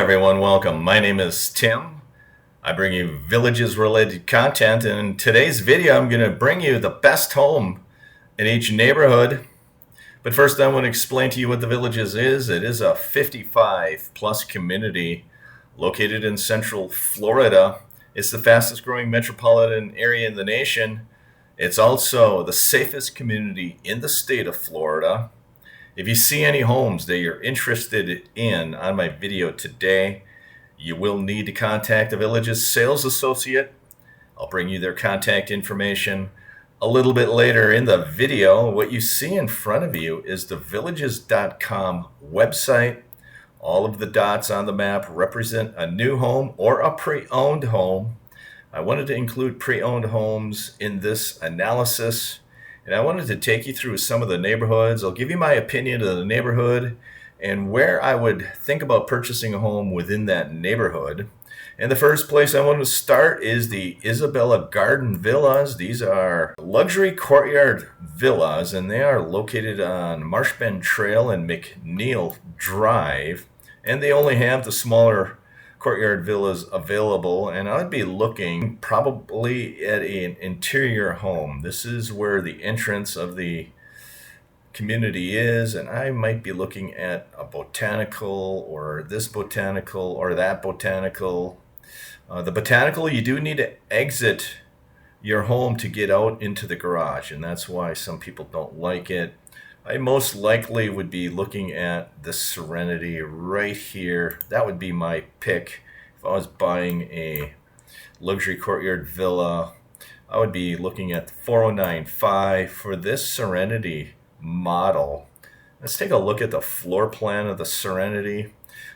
everyone, welcome. My name is Tim. I bring you villages related content, and in today's video I'm going to bring you the best home in each neighborhood. But first I want to explain to you what the Villages is. It is a 55 plus community located in central Florida. It's the fastest growing metropolitan area in the nation. It's also the safest community in the state of Florida. If you see any homes that you're interested in on my video today, you will need to contact the Village's sales associate. I'll bring you their contact information a little bit later in the video. What you see in front of you is the villages.com website. All of the dots on the map represent a new home or a pre-owned home. I wanted to include pre-owned homes in this analysis, and I wanted to take you through some of the neighborhoods. I'll give you my opinion of the neighborhood and where I would think about purchasing a home within that neighborhood. And the first place I want to start is the Isabella Garden Villas. These are luxury courtyard villas, and they are located on Marshbend Trail and McNeil Drive. And they only have the smaller courtyard villas available, and I'd be looking probably at an interior home. This is where the entrance of the community is, and I might be looking at a botanical or this botanical or that botanical. The botanical, you do need to exit your home to get out into the garage, and that's why some people don't like it. I most likely would be looking at the Serenity right here. That would be my pick. If I was buying a luxury courtyard villa, I would be looking at the 4095 for this Serenity model. Let's take a look at the floor plan of the Serenity.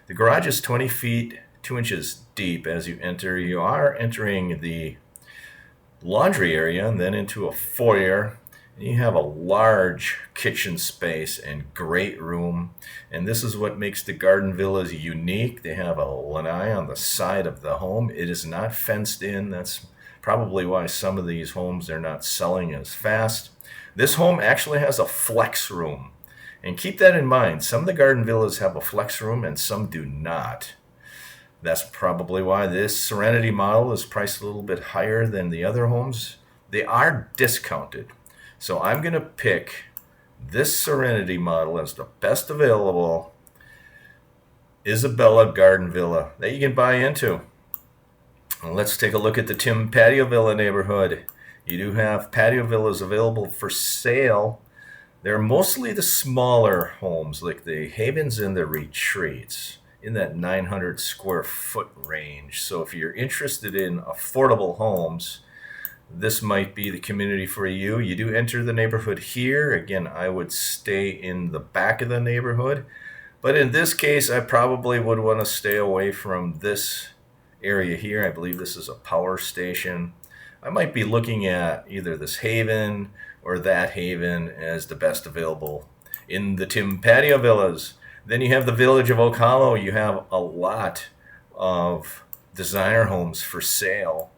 The garage is 20 feet 2 inches deep. As you enter, you are entering the laundry area and then into a foyer. You have a large kitchen space and great room, and this is what makes the garden villas unique. They have a lanai on the side of the home. It is not fenced in. That's probably why some of these homes are not selling as fast. This home actually has a flex room, and keep that in mind. Some of the garden villas have a flex room and some do not. That's probably why this Serenity model is priced a little bit higher than the other homes. They are discounted. So I'm going to pick this Serenity model as the best available Isabella Garden Villa that you can buy into. Well, let's take a look at the Tim Patio Villa neighborhood. You do have patio villas available for sale. They're mostly the smaller homes like the Havens and the Retreats in that 900 square foot range. So if you're interested in affordable homes, this might be the community for you. You do enter the neighborhood here. Again, I would stay in the back of the neighborhood. But in this case, I probably would want to stay away from this area here. I believe this is a power station. I might be looking at either this Haven or that Haven as the best available in the Tim Patio Villas. Then you have the Village of Oak Hollow. You have a lot of designer homes for sale.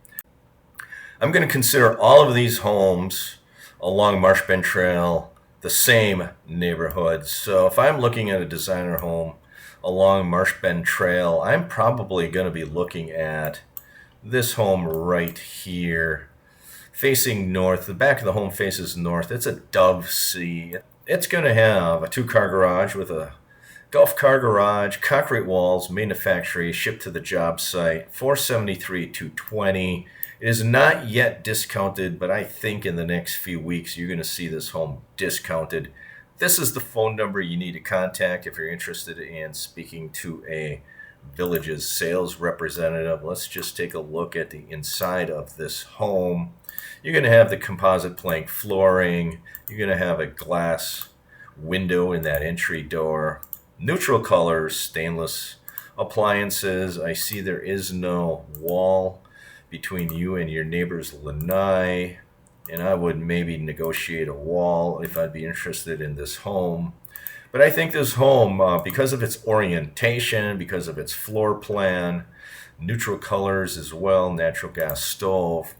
I'm going to consider all of these homes along Marshbend Trail the same neighborhood. So if I'm looking at a designer home along Marshbend Trail, I'm probably going to be looking at this home right here, facing north. The back of the home faces north. It's a Dove C. It's going to have a 2-car garage with a golf car garage, concrete walls, manufacturing, shipped to the job site, $473,220. It is not yet discounted, but I think in the next few weeks you're going to see this home discounted. This is the phone number you need to contact if you're interested in speaking to a Village's sales representative. Let's just take a look at the inside of this home. You're going to have the composite plank flooring. You're going to have a glass window in that entry door. Neutral colors, stainless appliances. I see there is no wall between you and your neighbor's lanai, and I would maybe negotiate a wall if I'd be interested in this home. But I think this home, because of its orientation, because of its floor plan, neutral colors as well, natural gas stove,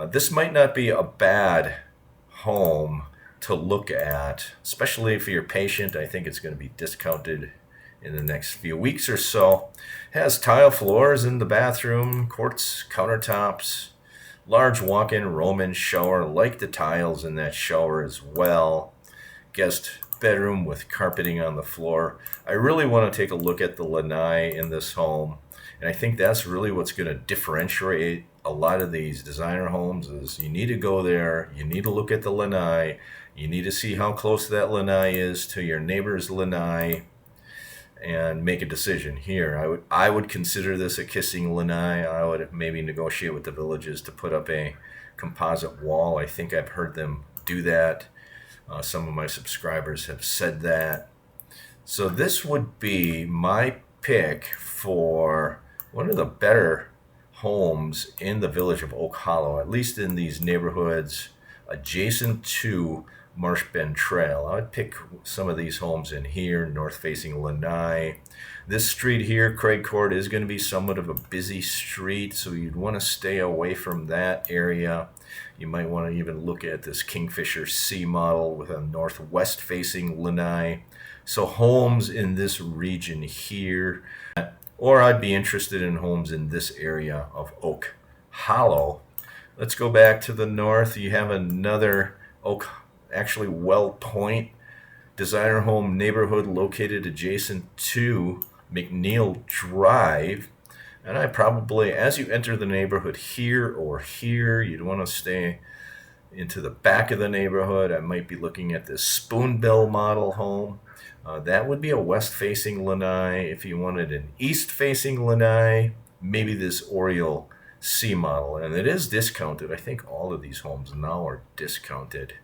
this might not be a bad home to look at, especially if you're patient. I think it's going to be discounted in the next few weeks or so. Has tile floors in the bathroom, quartz countertops, large walk-in Roman shower, like the tiles in that shower as well. Guest bedroom with carpeting on the floor. I really want to take a look at the lanai in this home, and I think that's really what's going to differentiate a lot of these designer homes. Is you need to go there, you need to look at the lanai, you need to see how close that lanai is to your neighbor's lanai, and make a decision. Here, I would consider this a kissing lanai. I would maybe negotiate with the villages to put up a composite wall. I think I've heard them do that. Some of my subscribers have said that. So this would be my pick for one of the better homes in the village of Oak Hollow, at least in these neighborhoods adjacent to Marsh Bend Trail. I would pick some of these homes in here, north-facing Lanai. This street here, Craig Court, is going to be somewhat of a busy street, so you'd want to stay away from that area. You might want to even look at this Kingfisher C model with a northwest-facing lanai. So homes in this region here, or I'd be interested in homes in this area of Oak Hollow. Let's go back to the north. You have another Well Point designer home neighborhood located adjacent to McNeil Drive. And I probably, as you enter the neighborhood here or here, you'd want to stay into the back of the neighborhood. I might be looking at this Spoonbill model home. That would be a west-facing lanai. If you wanted an east-facing lanai, maybe this Oriole C model. And it is discounted. I think all of these homes now are discounted.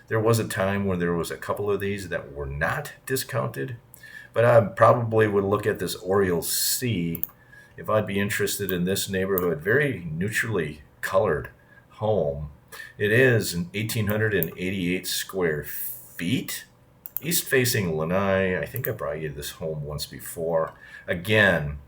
There was a time where there was a couple of these that were not discounted. But I probably would look at this Oriole C if I'd be interested in this neighborhood. Very neutrally colored home. It is an 1,888 square feet. East-facing lanai. I think I brought you this home once before. Again,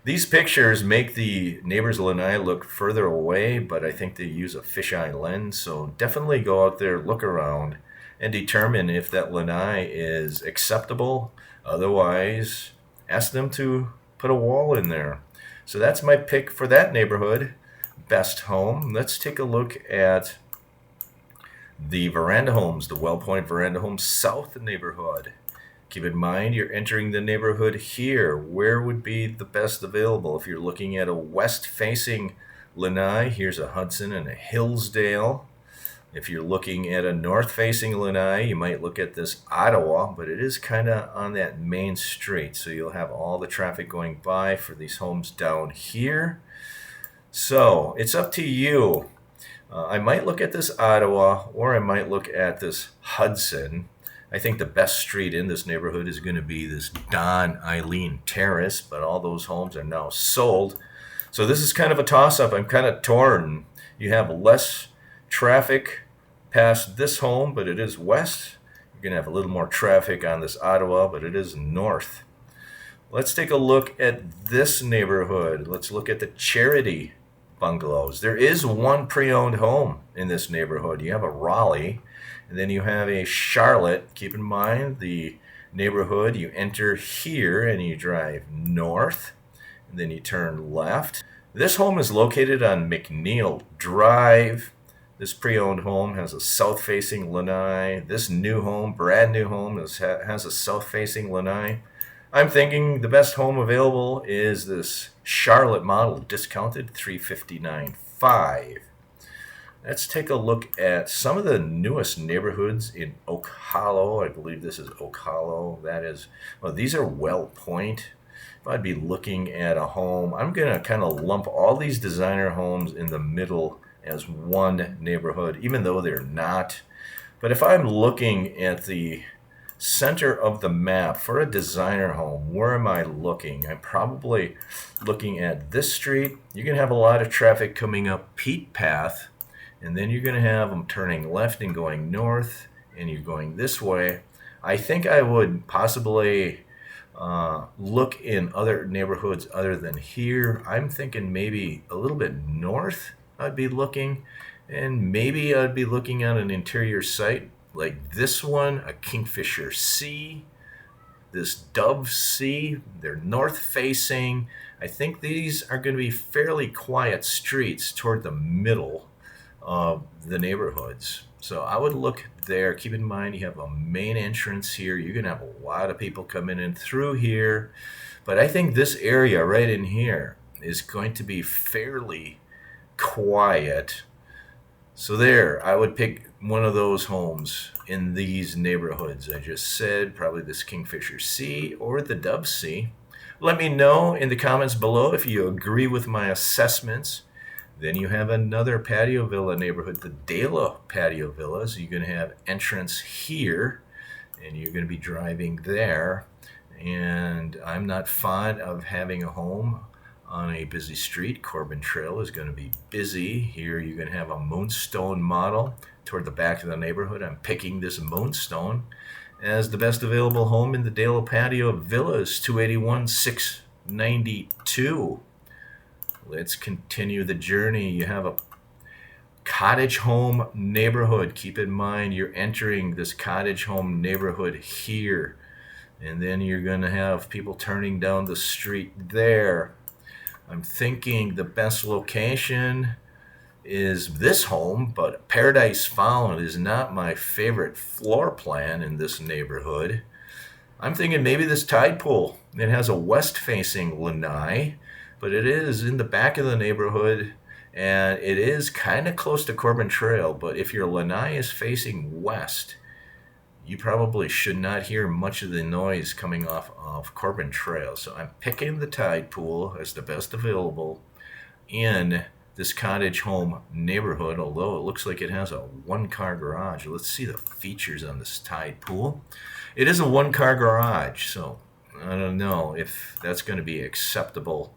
these pictures make the neighbor's lanai look further away, but I think they use a fisheye lens. So definitely go out there, look around, and determine if that lanai is acceptable. Otherwise, ask them to put a wall in there. So that's my pick for that neighborhood. Best home. Let's take a look at the veranda homes, the Well Point Veranda Homes South neighborhood. Keep in mind you're entering the neighborhood here. Where would be the best available? If you're looking at a west-facing lanai, here's a Hudson and a Hillsdale. If you're looking at a north-facing lanai, you might look at this Ottawa, but it is kind of on that main street, so you'll have all the traffic going by for these homes down here. So it's up to you. I might look at this Ottawa, or I might look at this Hudson. I think the best street in this neighborhood is going to be this Don Eileen Terrace, but all those homes are now sold. So this is kind of a toss-up. I'm kind of torn. You have less traffic past this home, but it is west. You're going to have a little more traffic on this Ottawa, but it is north. Let's take a look at this neighborhood. Let's look at the Charity bungalows. There is one pre-owned home in this neighborhood. You have a Raleigh, and then you have a Charlotte. Keep in mind the neighborhood. You enter here and you drive north, and then you turn left. This home is located on McNeil Drive. This pre-owned home has a south-facing lanai. This new home, brand new home, has a south-facing lanai. I'm thinking the best home available is this Charlotte model, discounted $359,500. Let's take a look at some of the newest neighborhoods in Oak Hollow. I believe this is Oak Hollow. These are Well Point. If I'd be looking at a home, I'm going to kind of lump all these designer homes in the middle as one neighborhood, even though they're not. But if I'm looking at the center of the map for a designer home, where am I looking? I'm probably looking at this street. You're going to have a lot of traffic coming up Peat Path, and then you're going to have them turning left and going north, and you're going this way. I think I would possibly look in other neighborhoods other than here. I'm thinking maybe a little bit north I'd be looking, and maybe I'd be looking at an interior site like this one, a Kingfisher C. this Dove C. They're north facing. I think these are going to be fairly quiet streets toward the middle of the neighborhoods. So I would look there. Keep in mind you have a main entrance here. You're going to have a lot of people coming in through here. But I think this area right in here is going to be fairly quiet. So there, I would pick one of those homes in these neighborhoods I just said, probably this Kingfisher C or the Dove C. Let me know in the comments below if you agree with my assessments. Then you have another patio villa neighborhood, the Dela Patio Villas. You're going to have entrance here, and you're going to be driving there. And I'm not fond of having a home on a busy street. Corbin Trail is going to be busy. Here you're going to have a Moonstone model toward the back of the neighborhood. I'm picking this Moonstone as the best available home in the Dela Patio Villas, 281,692. Let's continue the journey. You have a cottage home neighborhood. Keep in mind you're entering this cottage home neighborhood here, and then you're going to have people turning down the street there. I'm thinking the best location is this home, but Paradise Found is not my favorite floor plan in this neighborhood. I'm thinking maybe this tide pool. It has a west-facing lanai, but it is in the back of the neighborhood, and it is kind of close to Corbin Trail. But if your lanai is facing west, you probably should not hear much of the noise coming off of Corbin Trail. So I'm picking the tide pool as the best available in this cottage home neighborhood, although it looks like it has a one-car garage. Let's see the features on this tide pool. It is a one-car garage, so I don't know if that's going to be acceptable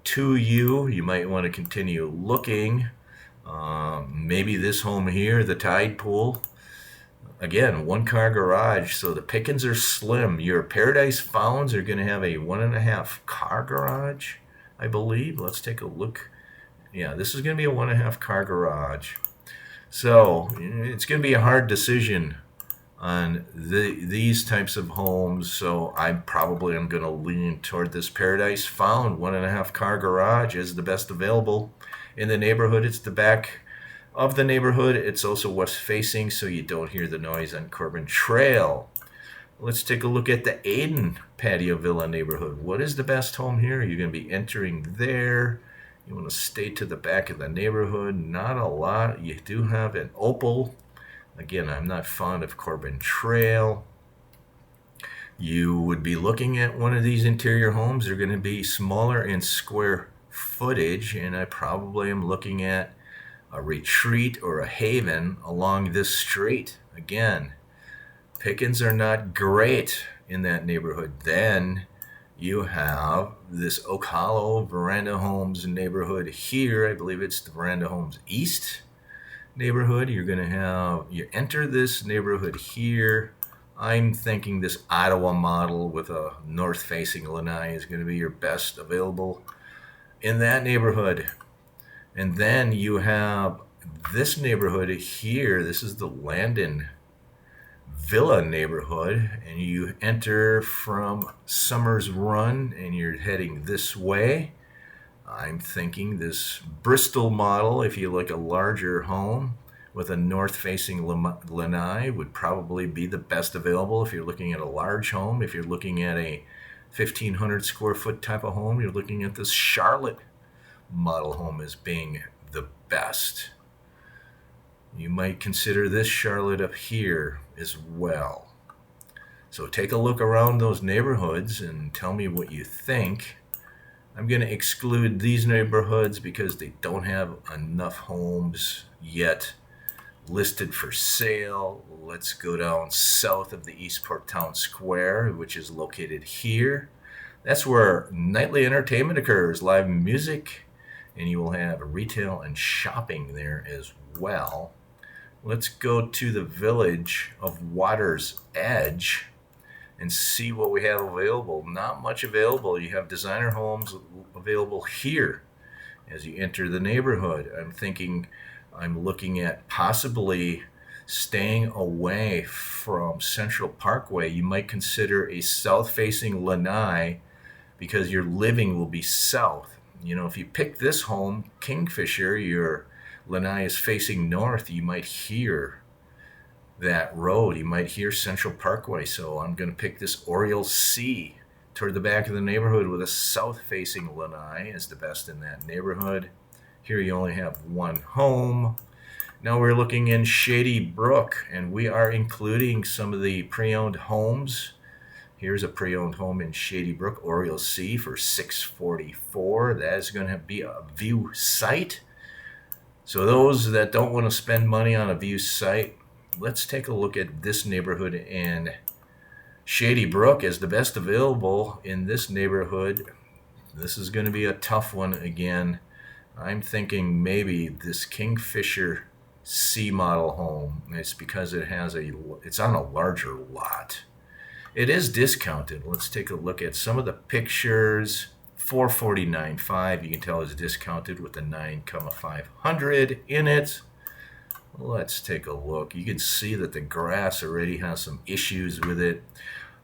to you. You might want to continue looking. Maybe this home here, the tide pool. Again, one-car garage, so the pickings are slim. Your Paradise Founds are going to have a 1.5-car garage, I believe. Let's take a look. Yeah, this is going to be a 1.5-car garage. So it's going to be a hard decision on these types of homes. So I probably am going to lean toward this Paradise Found 1.5-car garage as the best available in the neighborhood. It's the back of the neighborhood. It's also west facing, so you don't hear the noise on Corbin Trail. Let's take a look at the Aden Patio Villa neighborhood. What is the best home here? You're going to be entering there. You want to stay to the back of the neighborhood. Not a lot. You do have an Opal. Again, I'm not fond of Corbin Trail. You would be looking at one of these interior homes. They're going to be smaller in square footage, and I probably am looking at a Retreat or a Haven along this street. Again, pickings are not great in that neighborhood. Then you have this Oak Hollow Veranda Homes neighborhood here. I believe it's the Veranda Homes East neighborhood. You're going to have, you enter this neighborhood here. I'm thinking this Ottawa model with a north-facing lanai is going to be your best available in that neighborhood. And then you have this neighborhood here. This is the Landon Villa neighborhood, and you enter from Summers Run and you're heading this way. I'm thinking this Bristol model, if you like a larger home with a north-facing lanai, would probably be the best available if you're looking at a large home. If you're looking at a 1,500 square foot type of home, you're looking at this Charlotte model home as being the best. You might consider this Charlotte up here as well. So take a look around those neighborhoods and tell me what you think. I'm going to exclude these neighborhoods because they don't have enough homes yet listed for sale. Let's go down south of the Eastport Town Square, which is located here. That's where nightly entertainment occurs, live music, and you will have retail and shopping there as well. Let's go to the village of Water's Edge and see what we have available. Not much available. You have designer homes available here as you enter the neighborhood. I'm looking at possibly Staying away from Central Parkway, you might consider a south-facing lanai because your living will be south. You know, if you pick this home, Kingfisher, your lanai is facing north, you might hear that road. You might hear Central Parkway. So I'm going to pick this Oriole C toward the back of the neighborhood with a south-facing lanai is the best in that neighborhood. Here you only have one home. Now we're looking in Shady Brook, and we are including some of the pre-owned homes. Here's a pre-owned home in Shady Brook, Oriole C for $644. That is going to be a view site. So those that don't want to spend money on a view site, let's take a look at this neighborhood in Shady Brook as the best available in this neighborhood. This is going to be a tough one again. I'm thinking maybe this Kingfisher C model home. It's because it's on a larger lot. It is discounted. Let's take a look at some of the pictures. $449.5, you can tell is discounted with the 9,500 in it. Let's take a look. You can see that the grass already has some issues with it.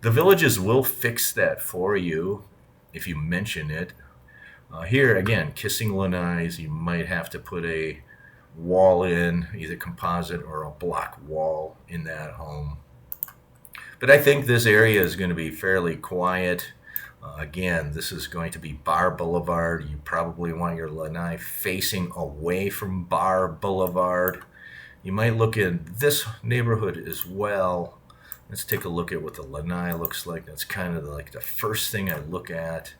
The Villages will fix that for you if you mention it. Here again, Kissing Lanais, you might have to put a wall in, either composite or a block wall in that home. But I think this area is going to be fairly quiet. Again, this is going to be Bar Boulevard. You probably want your lanai facing away from Bar Boulevard. You might look in this neighborhood as well. Let's take a look at what the lanai looks like. That's kind of like the first thing I look at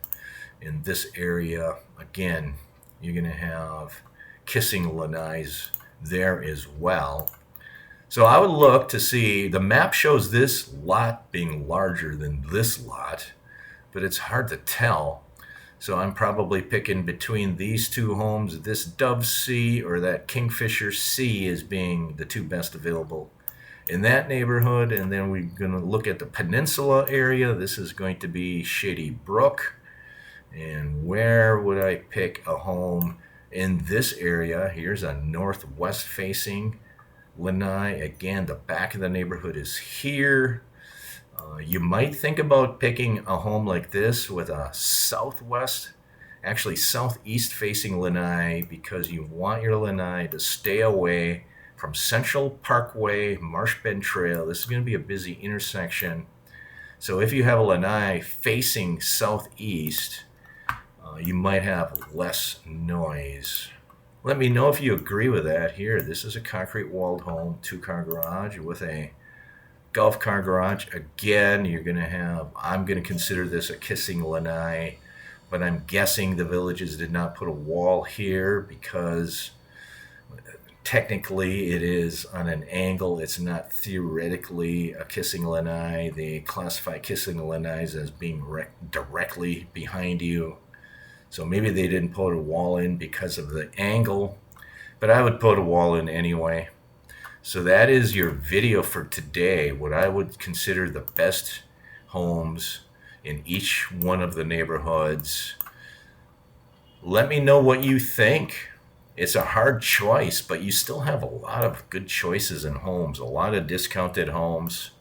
in this area. Again, you're going to have Kissing Lanais there as well. So I would look to see, the map shows this lot being larger than this lot, but it's hard to tell. So I'm probably picking between these two homes, this Dove C or that Kingfisher C as being the two best available in that neighborhood. And then we're going to look at the Peninsula area. This is going to be Shady Brook. And where would I pick a home in this area? Here's a northwest facing lanai. Again, the back of the neighborhood is here. You might think about picking a home like this with a southeast facing lanai because you want your lanai to stay away from Central Parkway, Marsh Bend Trail. This is going to be a busy intersection. So if you have a lanai facing southeast, you might have less noise. Let me know if you agree with that. Here, this is a concrete walled home, 2-car garage with a golf car garage. Again, I'm going to consider this a Kissing Lanai, but I'm guessing the Villages did not put a wall here because technically it is on an angle. It's not theoretically a Kissing Lanai. They classify Kissing Lanais as being directly behind you. So maybe they didn't put a wall in because of the angle, but I would put a wall in anyway. So that is your video for today, what I would consider the best homes in each one of the neighborhoods. Let me know what you think. It's a hard choice, but you still have a lot of good choices in homes, a lot of discounted homes.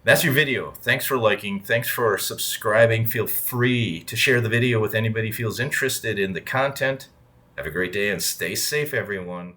That's your video. Thanks for liking. Thanks for subscribing. Feel free to share the video with anybody who feels interested in the content. Have a great day and stay safe, everyone.